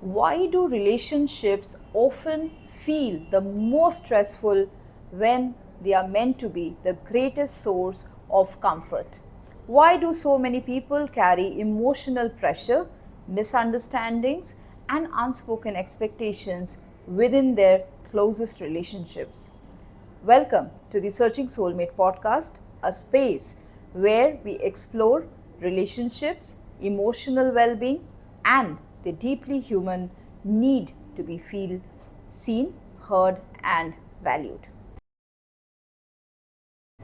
Why do relationships often feel the most stressful when they are meant to be the greatest source of comfort? Why do so many people carry emotional pressure, misunderstandings, and unspoken expectations within their closest relationships? Welcome to the Searching Soulmate podcast, a space where we explore relationships, emotional well being, and the deeply human need to be feel seen, heard, and valued.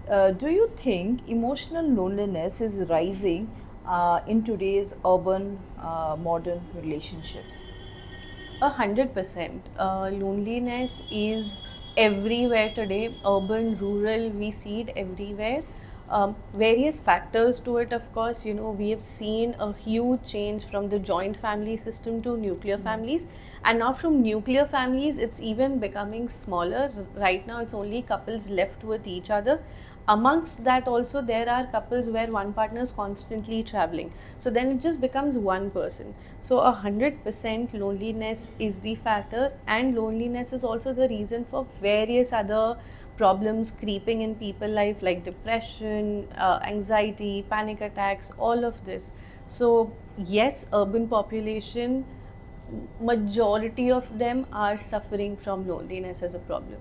Do you think emotional loneliness is rising in today's urban modern relationships? 100%. Loneliness is everywhere today, urban, rural, we see it everywhere. Various factors to it, of course. We have seen a huge change from the joint family system to nuclear families, and now from nuclear families, it's even becoming smaller. Right now, it's only couples left with each other. Amongst that, also, there are couples where one partner is constantly traveling, so then it just becomes one person. So 100% loneliness is the factor, and loneliness is also the reason for various other problems creeping in people life, like depression, anxiety, panic attacks, all of this. So yes, urban population, majority of them are suffering from loneliness as a problem.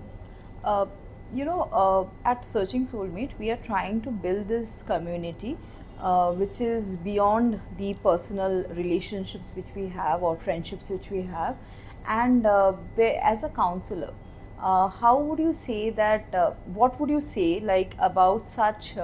uh, at Searching Soulmate, we are trying to build this community which is beyond the personal relationships which we have or friendships which we have. And as a counselor, how would you say that, what would you say like about such,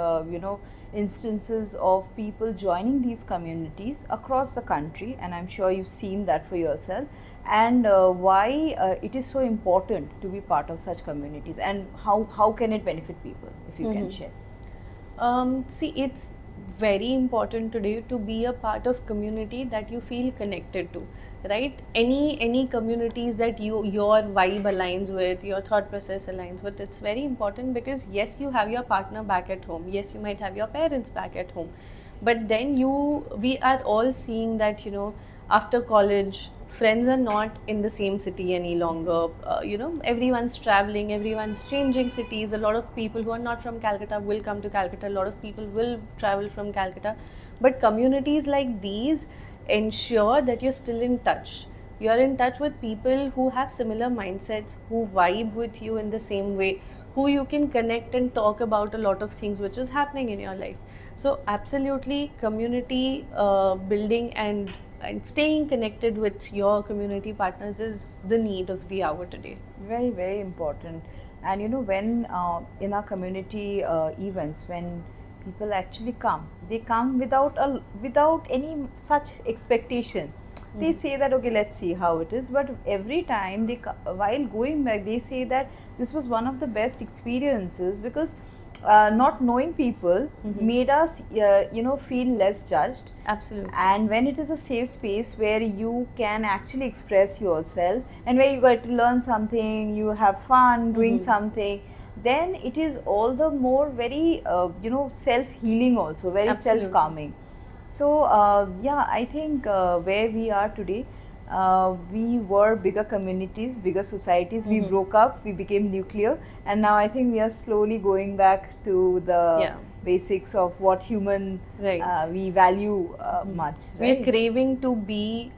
instances of people joining these communities across the country? And I'm sure you've seen that for yourself, and why it is so important to be part of such communities, and how can it benefit people, if you can share. See, it's very important today to be a part of community that you feel connected to, right? Any communities that your vibe aligns with, your thought process aligns with, it's very important, because yes, you have your partner back at home, yes, you might have your parents back at home, but then we are all seeing that, after college, friends are not in the same city any longer. Everyone's traveling, everyone's changing cities. A lot of people who are not from Calcutta will come to Calcutta, a lot of people will travel from Calcutta, but communities like these ensure that you're still in touch. You're in touch with people who have similar mindsets, who vibe with you in the same way, who you can connect and talk about a lot of things which is happening in your life. So absolutely, community building and staying connected with your community partners is the need of the hour today. Very, very important. And when in our community events, when people actually come, they come without any such expectation. They say that, okay, let's see how it is, but every time while going back, they say that this was one of the best experiences, because not knowing people made us feel less judged. Absolutely. And when it is a safe space where you can actually express yourself, and where you get to learn something, you have fun doing something, then it is all the more very self healing, also very Absolutely. self calming. So yeah, I think where we are today, we were bigger communities, bigger societies. We broke up, we became nuclear, and now I think we are slowly going back to the Yeah. basics of what human Right. we value much. We're Right? craving to be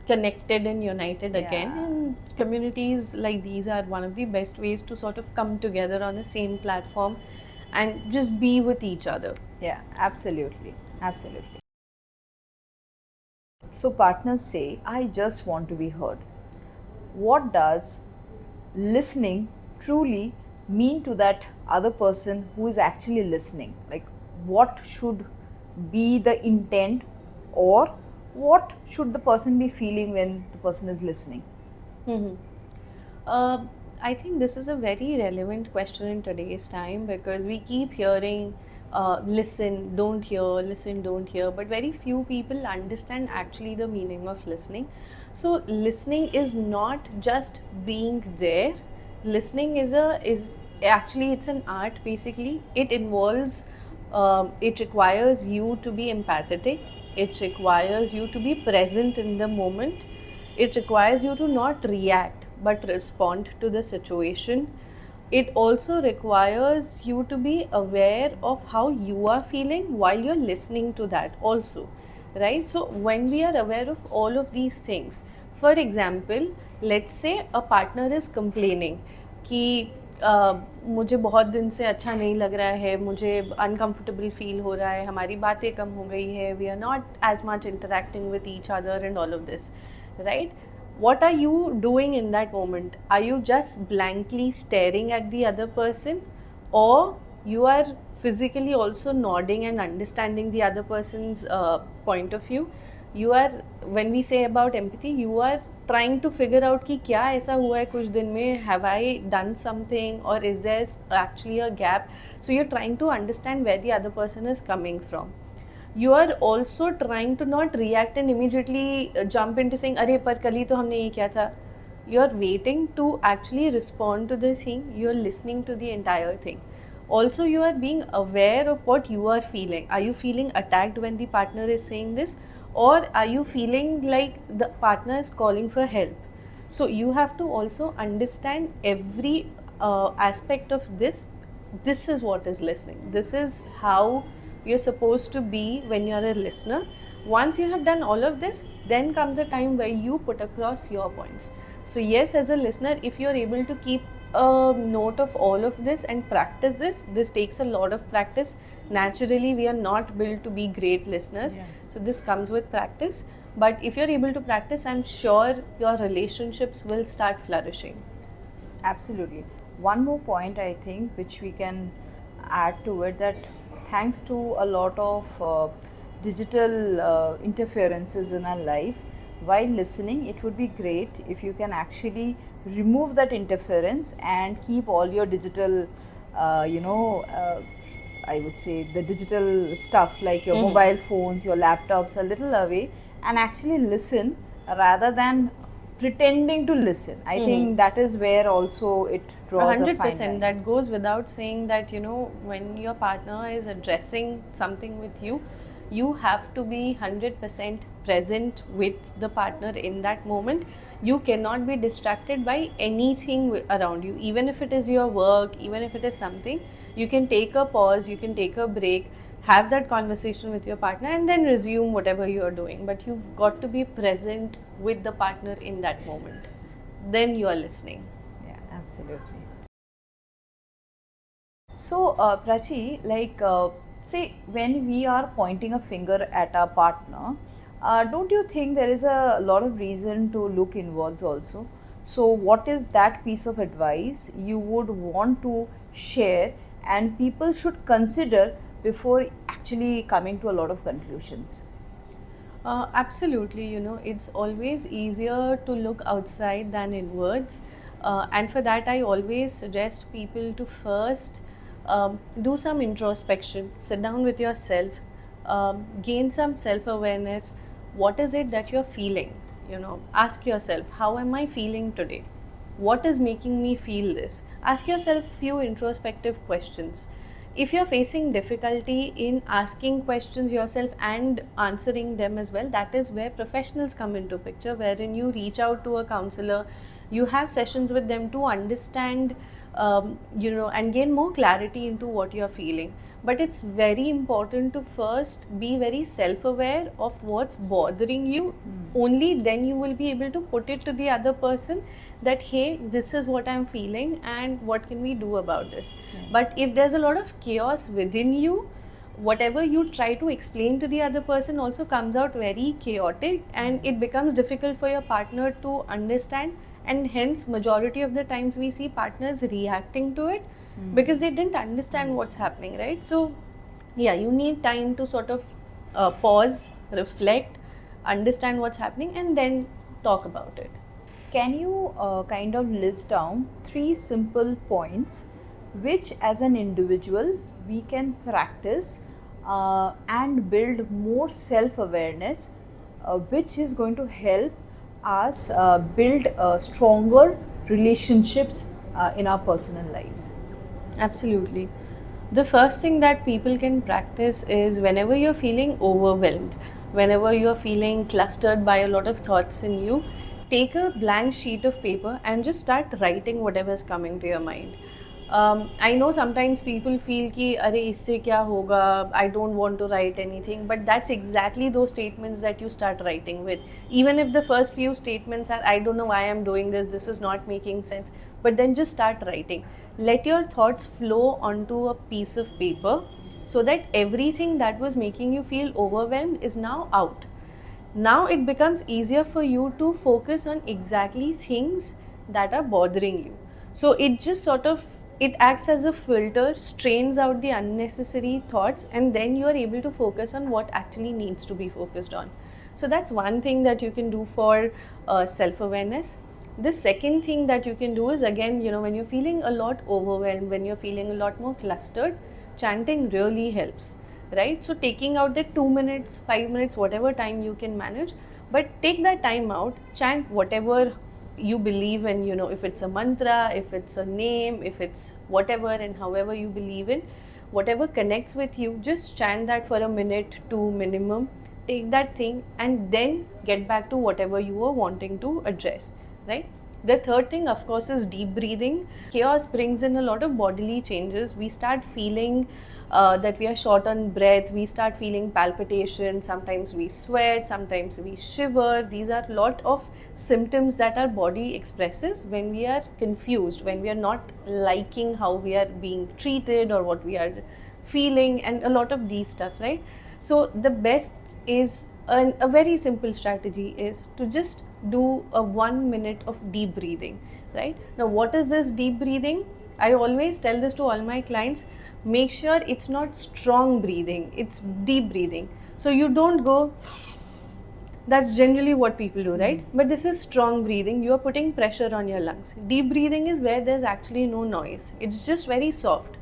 connected and united again, Yeah. and communities like these are one of the best ways to sort of come together on the same platform and just be with each other. Yeah, absolutely, absolutely. So partners say, I just want to be heard. What does listening truly mean to that other person who is actually listening? Like, what should be the intent, or what should the person be feeling when the person is listening? Mm-hmm. Uh, I think this is a very relevant question in today's time, because we keep hearing listen, don't hear, listen, don't hear, but very few people understand actually the meaning of listening. So listening is not just being there. Listening is actually, it's an art basically. It involves it requires you to be empathetic. It requires you to be present in the moment. It requires you to not react but respond to the situation. It also requires you to be aware of how you are feeling while you're listening to that also, right? So when we are aware of all of these things, for example, let's say a partner is complaining कि मुझे बहुत दिन से अच्छा नहीं लग रहा है, मुझे अनकंफर्टेबल फील हो रहा है, हमारी बातें कम हो गई है, we are not as much interacting with each other and all of this, right? What are you doing in that moment? Are you just blankly staring at the other person, or you are physically also nodding and understanding the other person's point of view? You are, when we say about empathy, you are trying to figure out कि क्या ऐसा हुआ है कुछ दिन में, have I done something, or is there actually a gap? So you're trying to understand where the other person is coming from. You are also trying to not react and immediately jump into saying अरे पर कल ही तो हमने ये किया था. You are waiting to actually respond to the thing. You are listening to the entire thing. Also, you are being aware of what you are feeling. Are you feeling attacked when the partner is saying this, or are you feeling like the partner is calling for help? So you have to also understand every aspect of this. This is what is listening. This is how you're supposed to be when you're a listener. Once you have done all of this, then comes a time where you put across your points. So yes, as a listener, if you're able to keep a note of all of this and practice this takes a lot of practice. Naturally, we are not built to be great listeners. Yeah. So this comes with practice. But if you're able to practice, I'm sure your relationships will start flourishing. Absolutely. One more point I think which we can add to it, that thanks to a lot of digital interferences in our life, while listening, it would be great if you can actually remove that interference and keep all your digital, I would say the digital stuff like your mobile phones, your laptops a little away, and actually listen rather than pretending to listen. I think that is where also it draws a fine 100%. line. That goes without saying that, when your partner is addressing something with you, you have to be 100% present with the partner in that moment. You cannot be distracted by anything around you, even if it is your work, even if it is something. You can take a pause, you can take a break, have that conversation with your partner, and then resume whatever you are doing. But you've got to be present with the partner in that moment. Then you are listening. Yeah, absolutely. So, Prachi, like, say, when we are pointing a finger at our partner, don't you think there is a lot of reason to look inwards also? So, what is that piece of advice you would want to share and people should consider before actually coming to a lot of conclusions? Absolutely, it's always easier to look outside than inwards. And for that, I always suggest people to first do some introspection, sit down with yourself, gain some self awareness. What is it that you're feeling? Ask yourself, how am I feeling today? What is making me feel this? Ask yourself few introspective questions. If you're facing difficulty in asking questions yourself and answering them as well, that is where professionals come into picture, wherein you reach out to a counselor, you have sessions with them to understand, and gain more clarity into what you're feeling. But it's very important to first be very self-aware of what's bothering you. Only then you will be able to put it to the other person that, hey, this is what I'm feeling and what can we do about this. But if there's a lot of chaos within you, whatever you try to explain to the other person also comes out very chaotic, and it becomes difficult for your partner to understand, and hence majority of the times we see partners reacting to it because they didn't understand what's happening, right? So yeah, you need time to sort of pause, reflect, understand what's happening, and then talk about it. Can you kind of list down 3 simple points which as an individual we can practice and build more self-awareness, which is going to help us build stronger relationships in our personal lives? Absolutely. The first thing that people can practice is whenever you're feeling overwhelmed, whenever you are feeling clustered by a lot of thoughts in you, take a blank sheet of paper and just start writing whatever is coming to your mind. I know sometimes people feel कि अरे इससे क्या होगा, I don't want to write anything, but that's exactly those statements that you start writing with. Even if the first few statements are, I don't know why I'm doing this is not making sense, but then just start writing. Let your thoughts flow onto a piece of paper so that everything that was making you feel overwhelmed is now out. Now it becomes easier for you to focus on exactly things that are bothering you. So it just sort of, it acts as a filter, strains out the unnecessary thoughts, and then you are able to focus on what actually needs to be focused on. So that's one thing that you can do for self-awareness. The second thing that you can do is, again, when you're feeling a lot overwhelmed, when you're feeling a lot more clustered, chanting really helps, right? So taking out the 2 minutes, 5 minutes, whatever time you can manage, but take that time out, chant whatever you believe in, if it's a mantra, if it's a name, if it's whatever and however you believe in, whatever connects with you, just chant that for a minute, 2 minimum, take that thing and then get back to whatever you are wanting to address, right? The third thing, of course, is deep breathing. Chaos brings in a lot of bodily changes. We start feeling that we are short on breath, we start feeling palpitation, sometimes we sweat, sometimes we shiver. These are a lot of symptoms that our body expresses when we are confused, when we are not liking how we are being treated or what we are feeling, and a lot of these stuff, right? So the best is a very simple strategy is to just do a 1 minute of deep breathing, right? Now, what is this deep breathing? I always tell this to all my clients. Make sure it's not strong breathing, it's deep breathing. So you don't go, that's generally what people do, right? But this is strong breathing. You are putting pressure on your lungs. Deep breathing is where there's actually no noise, it's just very soft.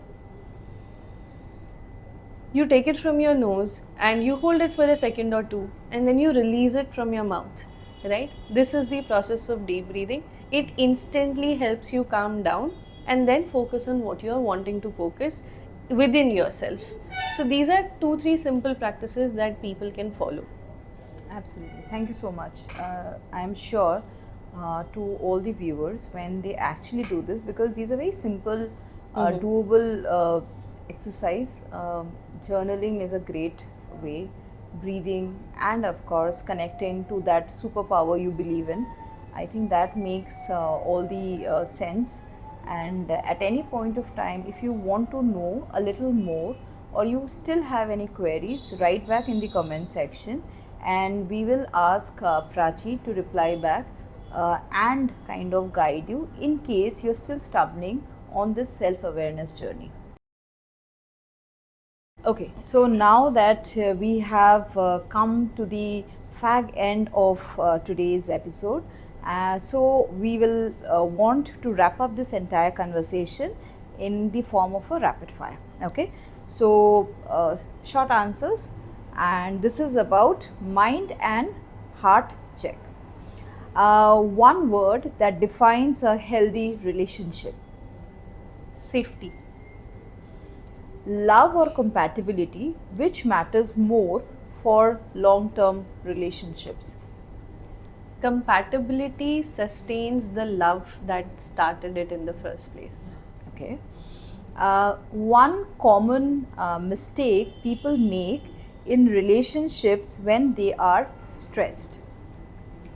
You take it from your nose and you hold it for a second or two, and then you release it from your mouth, right? This is the process of deep breathing. It instantly helps you calm down and then focus on what you are wanting to focus within yourself. So these are 2-3 simple practices that people can follow. Absolutely. Thank you so much. I am sure to all the viewers, when they actually do this, because these are very simple, doable exercise. Journaling is a great way, breathing, and of course connecting to that superpower you believe in. I think that makes all the sense. And at any point of time, if you want to know a little more or you still have any queries, write back in the comment section and we will ask Prachi to reply back and kind of guide you in case you're still stumbling on this self-awareness journey. Okay, so now that we have come to the fag end of today's episode, so we will want to wrap up this entire conversation in the form of a rapid fire. Okay, so short answers, and this is about mind and heart check. One word that defines a healthy relationship. Safety. Love or compatibility, which matters more for long-term relationships? Compatibility sustains the love that started it in the first place. Okay. One common mistake people make in relationships when they are stressed.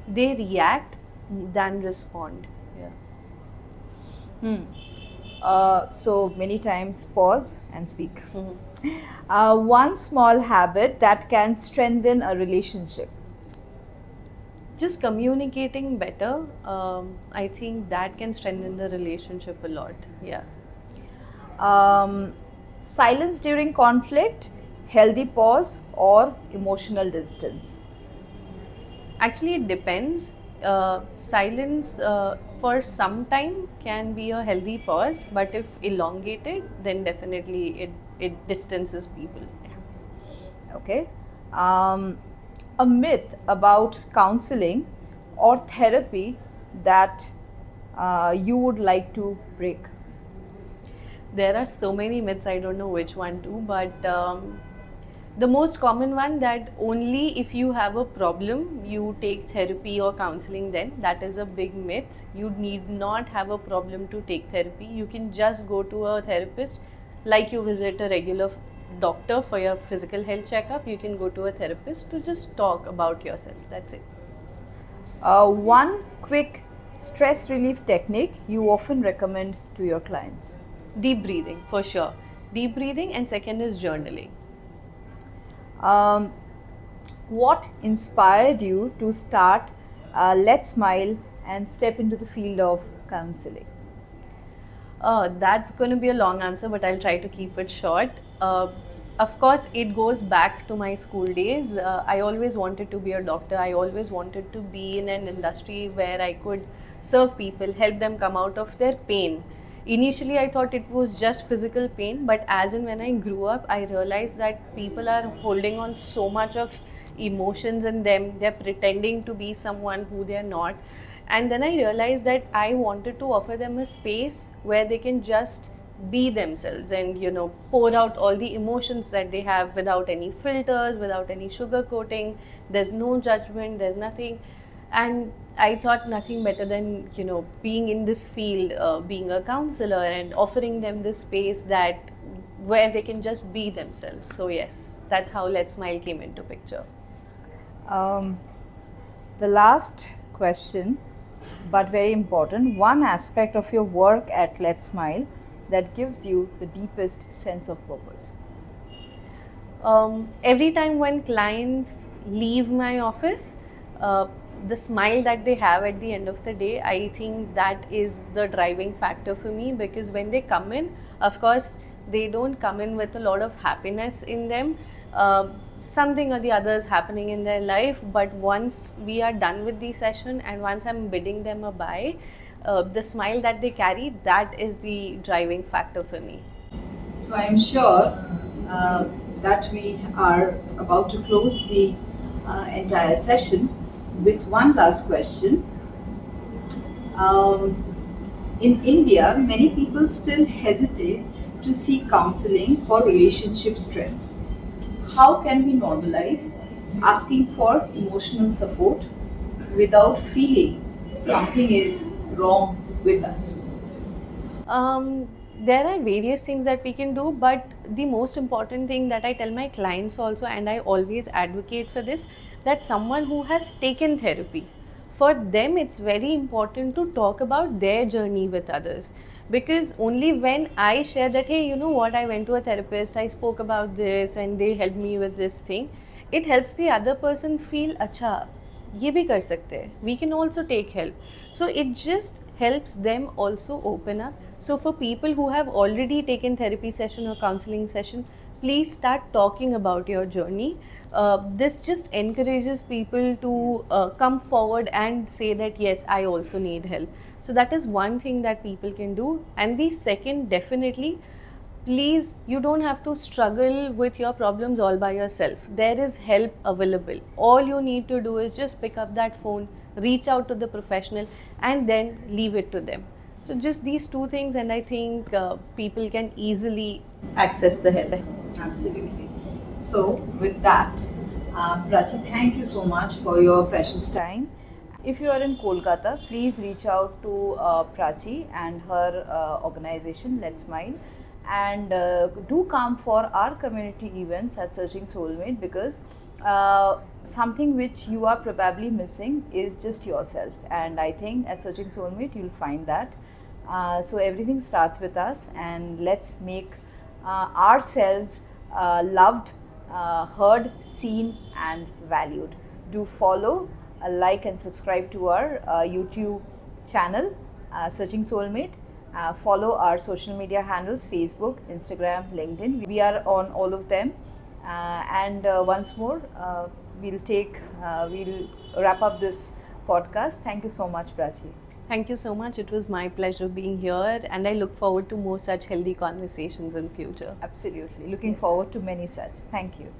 They react than respond. Yeah. So many times pause and speak. One small habit that can strengthen a relationship. Just communicating better. I think that can strengthen the relationship a lot. Yeah. Silence during conflict, healthy pause, or emotional distance? Actually, it depends. Silence for some time can be a healthy pause, but if elongated, then definitely it distances people. Yeah. Okay. A myth about counseling or therapy that you would like to break? There are so many myths, I don't know which one to, but The most common one, that only if you have a problem you take therapy or counseling, then that is a big myth. You need not have a problem to take therapy. You can just go to a therapist like you visit a regular doctor for your physical health checkup. You can go to a therapist to just talk about yourself. That's it. One quick stress relief technique you often recommend to your clients? Deep breathing, for sure. Deep breathing, and second is journaling. Um, what inspired you to start Let's Smile and step into the field of counseling? That's going to be a long answer, but I'll try to keep it short. Of course, it goes back to my school days. I always wanted to be a doctor. I always wanted to be in an industry where I could serve people, help them come out of their pain. Initially, I thought it was just physical pain, but as and when I grew up, I realized that people are holding on so much of emotions in them. They're pretending to be someone who they're not. And then I realized that I wanted to offer them a space where they can just be themselves and, pour out all the emotions that they have without any filters, without any sugar coating. There's no judgment, there's nothing. And I thought nothing better than, being in this field, being a counselor and offering them this space that where they can just be themselves. So yes, that's how Let's Smile came into picture. The last question, but very important, one aspect of your work at Let's Smile that gives you the deepest sense of purpose? Every time when clients leave my office, the smile that they have at the end of the day, I think that is the driving factor for me, because when they come in, of course, they don't come in with a lot of happiness in them. Something or the other is happening in their life, but once we are done with the session and once I'm bidding them a bye, the smile that they carry, that is the driving factor for me. So I'm sure that we are about to close the entire session with one last question. In India, many people still hesitate to seek counseling for relationship stress. How can we normalize asking for emotional support without feeling something is wrong with us? There are various things that we can do, but the most important thing that I tell my clients also, and I always advocate for this, that someone who has taken therapy, for them it's very important to talk about their journey with others. Because only when I share that, hey, you know what, I went to a therapist, I spoke about this and they helped me with this thing, it helps the other person feel, acha, ye bhi kar sakte hai, we can also take help. So it just helps them also open up. So for people who have already taken therapy session or counseling session, please start talking about your journey. This just encourages people to come forward and say that yes, I also need help. So that is one thing that people can do. And the second, definitely, please, you don't have to struggle with your problems all by yourself. There is help available. All you need to do is just pick up that phone, reach out to the professional, and then leave it to them. So just these two things, and I think people can easily access the help. Absolutely. So, with that, Prachi, thank you so much for your precious time. If you are in Kolkata, please reach out to Prachi and her organization, Let's Smile, and do come for our community events at Searching Soulmate, because something which you are probably missing is just yourself, and I think at Searching Soulmate you'll find that. So everything starts with us, and let's make ourselves loved, heard, seen and valued. Do follow, like and subscribe to our YouTube channel, Searching Soulmate. Follow our social media handles, Facebook, Instagram, LinkedIn. We are on all of them. And once more, we'll wrap up this podcast. Thank you so much, Prachi. Thank you so much. It was my pleasure being here, and I look forward to more such healthy conversations in future. Absolutely. Looking forward to many such. Thank you.